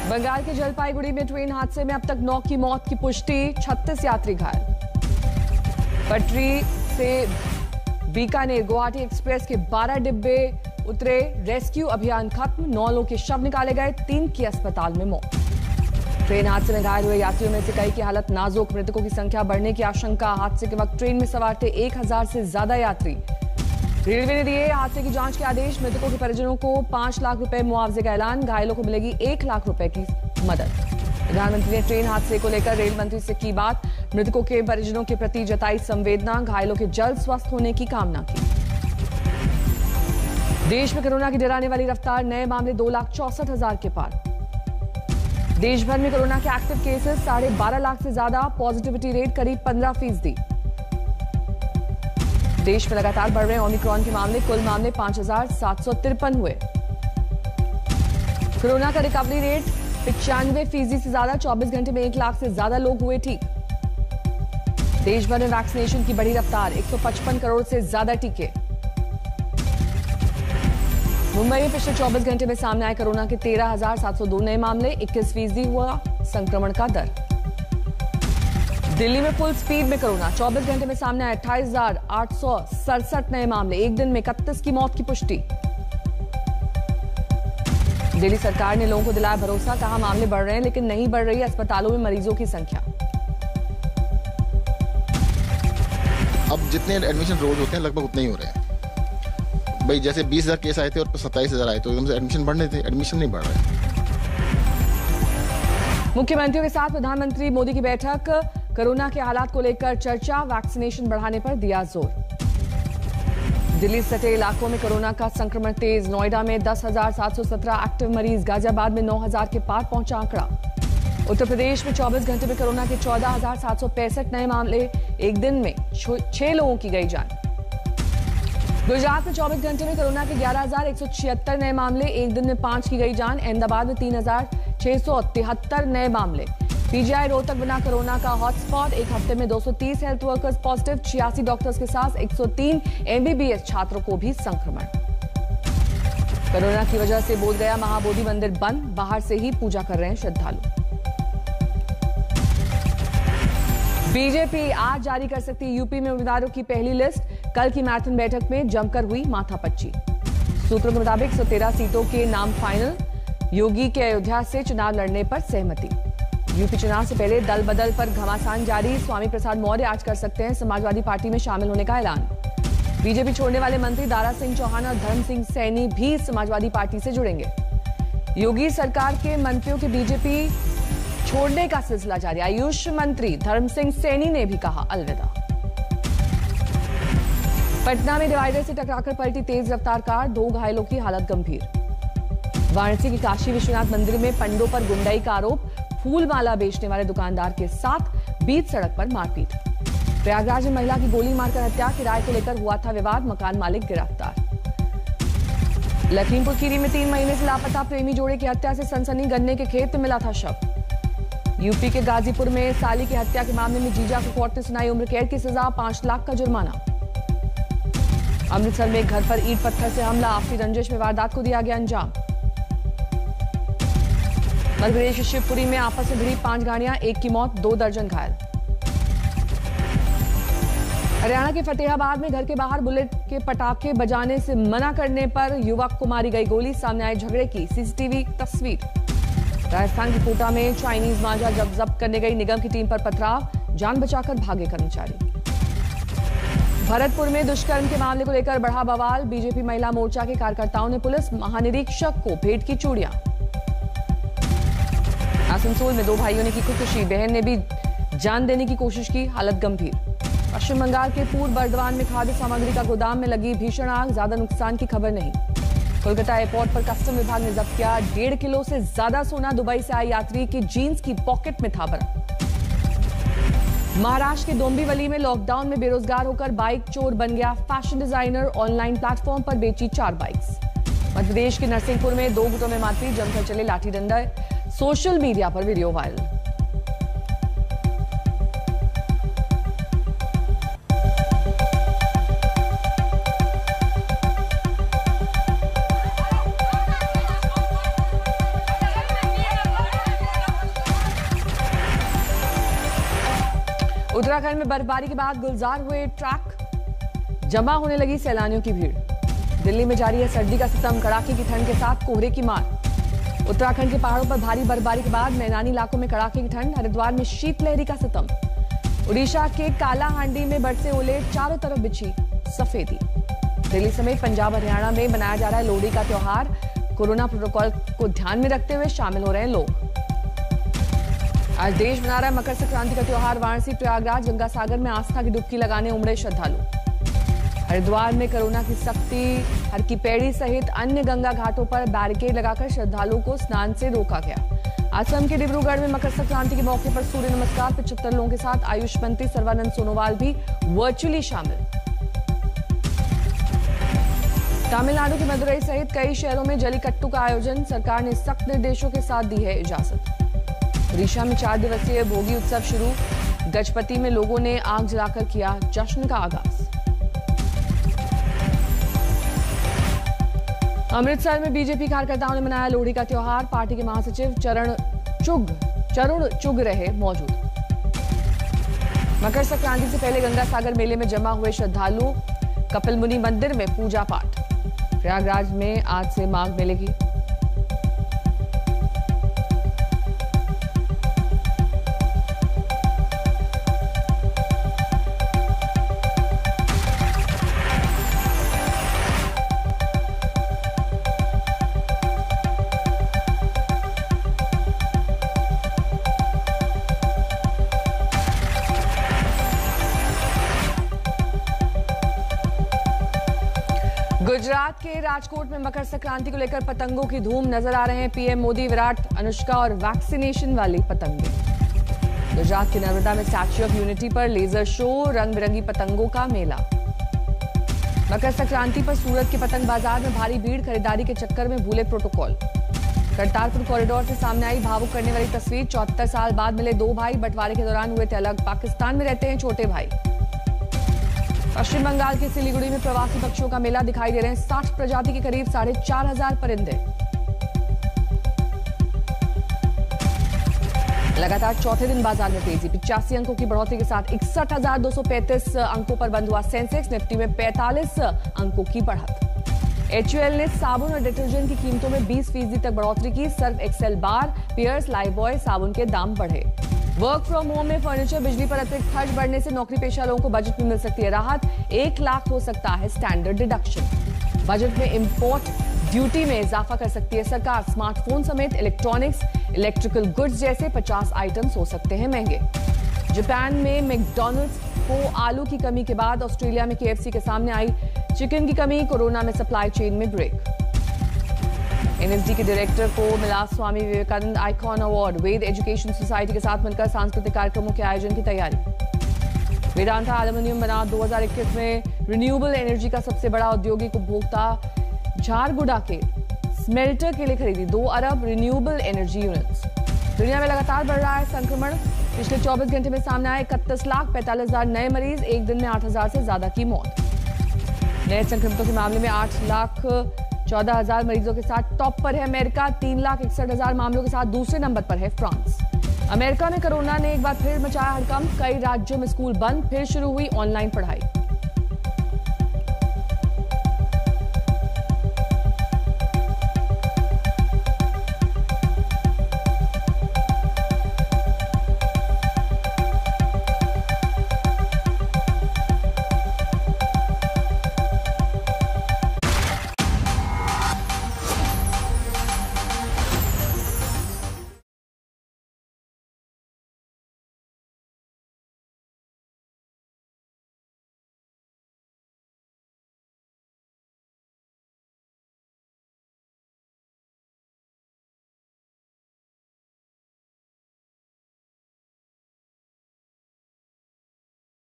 बंगाल के जलपाईगुड़ी में ट्रेन हादसे में अब तक 9 की मौत की पुष्टि, 36 यात्री घायल। पटरी से बीकानेर गुवाहाटी एक्सप्रेस के 12 डिब्बे उतरे, रेस्क्यू अभियान खत्म, 9 लोगों के शव निकाले गए, 3 की अस्पताल में मौत। ट्रेन हादसे में घायल हुए यात्रियों में से कई की हालत नाजुक, मृतकों की संख्या बढ़ने की आशंका। हादसे के वक्त ट्रेन में सवार थे 1000 से ज्यादा यात्री। रेलवे ने दिए हादसे की जांच के आदेश, मृतकों के परिजनों को 5 लाख रुपए मुआवजे का ऐलान, घायलों को मिलेगी 1 लाख रुपए की मदद। प्रधानमंत्री ने ट्रेन हादसे को लेकर रेल मंत्री से की बात, मृतकों के परिजनों के प्रति जताई संवेदना, घायलों के जल्द स्वस्थ होने की कामना की। देश में कोरोना की डराने वाली रफ्तार, नए मामले 2,64,000 के पार। देश भर में कोरोना के एक्टिव केसेस 12.5 लाख से ज्यादा, पॉजिटिविटी रेट करीब 15%। देश में लगातार बढ़ रहे ओमिक्रॉन के मामले, कुल मामले 5,753 हुए। कोरोना का रिकवरी रेट 95% से ज्यादा, 24 घंटे में 1 लाख से ज्यादा लोग हुए ठीक। देश भर में वैक्सीनेशन की बढ़ी रफ्तार, 155 करोड़ से ज्यादा टीके। मुंबई में पिछले 24 घंटे में सामने आए कोरोना के 13,702 नए मामले, 21% हुआ संक्रमण का दर। दिल्ली में फुल स्पीड में कोरोना, 24 घंटे में सामने आए 28,867 नए मामले, एक दिन में 31 की मौत की पुष्टि। दिल्ली सरकार ने लोगों को दिलाया भरोसा, कहा मामले बढ़ रहे हैं लेकिन नहीं बढ़ रही अस्पतालों में मरीजों की संख्या। अब जितने एडमिशन रोज होते हैं लगभग उतने ही हो रहे हैं। भाई जैसे 20,000 केस आए थे और 27,000 आए, तो एकदम से एडमिशन बढ़ने थे, एडमिशन नहीं बढ़ रहे। मुख्यमंत्रियों के साथ प्रधानमंत्री मोदी की बैठक, कोरोना के हालात को लेकर चर्चा, वैक्सीनेशन बढ़ाने पर दिया जोर। दिल्ली सटे इलाकों में कोरोना का संक्रमण तेज, नोएडा में 10,717 एक्टिव मरीज, गाजियाबाद में 9,000 के पार पहुंचा आंकड़ा। उत्तर प्रदेश में 24 घंटे में कोरोना के 14,765 नए मामले, एक दिन में 6 लोगों की गई जान। गुजरात में 24 घंटे में कोरोना के 11,176 नए मामले, एक दिन में 5 की गई जान। अहमदाबाद में 3,673 नए मामले। पीजीआई रोहतक बना कोरोना का हॉटस्पॉट, एक हफ्ते में 230 हेल्थ वर्कर्स पॉजिटिव, 86 डॉक्टर्स के साथ 103 एमबीबीएस छात्रों को भी संक्रमण। कोरोना की वजह से बोध गया महाबोधि मंदिर बंद, बाहर से ही पूजा कर रहे हैं श्रद्धालु। बीजेपी आज जारी कर सकती है यूपी में उम्मीदवारों की पहली लिस्ट, कल की मैराथन बैठक में जमकर हुई माथापच्ची। सूत्रों के मुताबिक 113 सीटों के नाम फाइनल, योगी के अयोध्या से चुनाव लड़ने पर सहमति। यूपी चुनाव से पहले दल बदल पर घमासान जारी, स्वामी प्रसाद मौर्य आज कर सकते हैं समाजवादी पार्टी में शामिल होने का ऐलान। बीजेपी छोड़ने वाले मंत्री दारा सिंह चौहान और धर्म सिंह सैनी भी समाजवादी पार्टी से जुड़ेंगे। योगी सरकार के मंत्रियों के बीजेपी छोड़ने का सिलसिला जारी, आयुष मंत्री धर्म सिंह सैनी ने भी कहा अलविदा। पटना में डिवाइडर से टकराकर पलटी तेज रफ्तार कार, 2 घायलों की हालत गंभीर। वाराणसी के काशी विश्वनाथ मंदिर में पंडों पर गुंडाई का आरोप, फूल माला बेचने वाले दुकानदार के साथ बीच सड़क पर मारपीट। प्रयागराज में महिला की गोली मारकर हत्या, किराए को लेकर हुआ था विवाद, मकान मालिक गिरफ्तार। लखीमपुर खीरी में 3 महीने से लापता प्रेमी जोड़े की हत्या से सनसनी, गन्ने के खेत में मिला था शव। यूपी के गाजीपुर में साली की हत्या के मामले में जीजा को कोर्ट ने सुनाई उम्र कैद की सजा, 5 लाख का जुर्माना। अमृतसर में एक घर पर ईंट पत्थर से हमला, आपसी रंजिश में वारदात को दिया गया अंजाम। मध्य प्रदेश के शिवपुरी में आपस में भिड़ी 5 गाड़ियां, 1 की मौत, 2 दर्जन घायल। हरियाणा के फतेहाबाद में घर के बाहर बुलेट के पटाखे बजाने से मना करने पर युवक को मारी गई गोली, सामने आए झगड़े की सीसीटीवी तस्वीर। राजस्थान के कोटा में चाइनीज मांझा जब्त करने गई निगम की टीम पर पथराव, जान बचाकर भागे कर्मचारी। भरतपुर में दुष्कर्म के मामले को लेकर बढ़ा बवाल, बीजेपी महिला मोर्चा के कार्यकर्ताओं ने पुलिस महानिरीक्षक को भेंट की चूड़ियां। आसनसोल में 2 भाइयों ने की खुदकुशी, बहन ने भी जान देने की कोशिश की, हालत गंभीर। पश्चिम बंगाल के पूर्व बर्दवान में खाद्य सामग्री का गोदाम में लगी भीषण आग, ज्यादा नुकसान की खबर नहीं। कोलकाता एयरपोर्ट पर कस्टम विभाग ने जब्त किया 1.5 किलो से ज्यादा सोना, दुबई से आए यात्री की जीन्स की पॉकेट में था बरामद। महाराष्ट्र के डोंबिवली में लॉकडाउन में बेरोजगार होकर बाइक चोर बन गया फैशन डिजाइनर, ऑनलाइन प्लेटफॉर्म पर बेची 4 बाइक्स। मध्य प्रदेश के नरसिंहपुर में 2 गुटों में मारपीट, जमकर चले लाठी डंडा, सोशल मीडिया पर वीडियो वायरल। उत्तराखंड में बर्फबारी के बाद गुलजार हुए ट्रैक, जमा होने लगी सैलानियों की भीड़। दिल्ली में जारी है सर्दी का सितम, कड़ाके की ठंड के साथ कोहरे की मार। उत्तराखंड के पहाड़ों पर भारी बर्फबारी के बाद मैदानी इलाकों में कड़ाके की ठंड, हरिद्वार में शीतलहरी का सितम। उड़ीसा के कालाहांडी में बरसे ओले, चारों तरफ बिछी सफेदी। दिल्ली समेत पंजाब हरियाणा में मनाया जा रहा है लोहड़ी का त्योहार। कोरोना प्रोटोकॉल को ध्यान में रखते हुए शामिल हो रहे हैं लोग। आज देश मना रहा है मकर संक्रांति का त्योहार। वाराणसी, प्रयागराज, गंगा सागर में आस्था की डुबकी लगाने उमड़े श्रद्धालु। हरिद्वार में कोरोना की सख्ती, हर की पैड़ी सहित अन्य गंगा घाटों पर बैरिकेड लगाकर श्रद्धालुओं को स्नान से रोका गया। असम के डिब्रूगढ़ में मकर संक्रांति के मौके पर सूर्य नमस्कार, 75 लोगों के साथ आयुष मंत्री सर्बानंद सोनोवाल भी वर्चुअली शामिल। तमिलनाडु के मदुरई सहित कई शहरों में जलीकट्टू का आयोजन, सरकार ने सख्त निर्देशों के साथ दी है इजाजत। ओडिशा में 4 दिवसीय भोगी उत्सव शुरू, गजपति में लोगों ने आग जलाकर किया जश्न का आगाज। अमृतसर में बीजेपी कार्यकर्ताओं ने मनाया लोहड़ी का त्योहार। पार्टी के महासचिव चरण चुग रहे मौजूद। मकर संक्रांति से पहले गंगा सागर मेले में जमा हुए श्रद्धालु, कपिल मुनि मंदिर में पूजा पाठ। प्रयागराज में आज से माघ मेले की गुजरात के राजकोट में मकर संक्रांति को लेकर पतंगों की धूम, नजर आ रहे हैं पीएम मोदी, विराट, अनुष्का और वैक्सीनेशन वाली पतंगे। गुजरात के नर्मदा में स्टैच्यू ऑफ यूनिटी पर लेजर शो, रंग बिरंगी पतंगों का मेला। मकर संक्रांति पर सूरत के पतंग बाजार में भारी भीड़, खरीदारी के चक्कर में भूले प्रोटोकॉल। करतारपुर कॉरिडोर से सामने आई भावुक करने वाली तस्वीर, 74 साल बाद मिले 2 भाई, बंटवारे के दौरान हुए थे अलग। पाकिस्तान में रहते हैं छोटे भाई। पश्चिम बंगाल के सिलीगुड़ी में प्रवासी पक्षियों का मेला, दिखाई दे रहे हैं 60 प्रजाति के करीब 4,500 परिंदे। लगातार चौथे दिन बाजार में तेजी, 85 अंकों की बढ़ोतरी के साथ 61,235 अंकों पर बंद हुआ सेंसेक्स। निफ्टी में 45 अंकों की बढ़त। HUL ने साबुन और डिटर्जेंट की कीमतों में 20% तक बढ़ोतरी की। सर्फ एक्सेल बार, पियर्स, लाइफबॉय साबुन के दाम बढ़े। वर्क फ्रॉम होम में फर्नीचर, बिजली पर अतिरिक्त खर्च बढ़ने से नौकरी पेशा लोगों को बजट में मिल सकती है राहत। 1 लाख हो सकता है स्टैंडर्ड डिडक्शन। बजट में इंपोर्ट ड्यूटी में इजाफा कर सकती है सरकार। स्मार्टफोन समेत इलेक्ट्रॉनिक्स, इलेक्ट्रिकल गुड्स जैसे 50 आइटम्स हो सकते हैं महंगे। जापान में मैकडॉनल्ड्स को आलू की कमी के बाद ऑस्ट्रेलिया में KFC के सामने आई चिकन की कमी। कोरोना में सप्लाई चेन में ब्रेक। NSD के डायरेक्टर को मिला स्वामी विवेकानंद आइकॉन अवार्ड। वेद एजुकेशन सोसाइटी के साथ मिलकर सांस्कृतिक कार्यक्रमों के आयोजन की तैयारी। वेदांता एल्यूमिनियम बना 2021 में रिन्यूएबल एनर्जी का सबसे बड़ा औद्योगिक उपभोक्ता। झारगुड़ा के स्मेल्टर के लिए खरीदी 2 अरब रिन्यूएबल एनर्जी यूनिट्स। दुनिया में लगातार बढ़ रहा है संक्रमण। पिछले 24 घंटे में सामने आए 31,45,000 नए मरीज, एक दिन में 8,000 से ज्यादा की मौत। नए संक्रमितों के मामले में 8,14,000 मरीजों के साथ टॉप पर है अमेरिका। 3,61,000 मामलों के साथ दूसरे नंबर पर है फ्रांस। अमेरिका में कोरोना ने एक बार फिर मचाया हड़कंप। कई राज्यों में स्कूल बंद, फिर शुरू हुई ऑनलाइन पढ़ाई।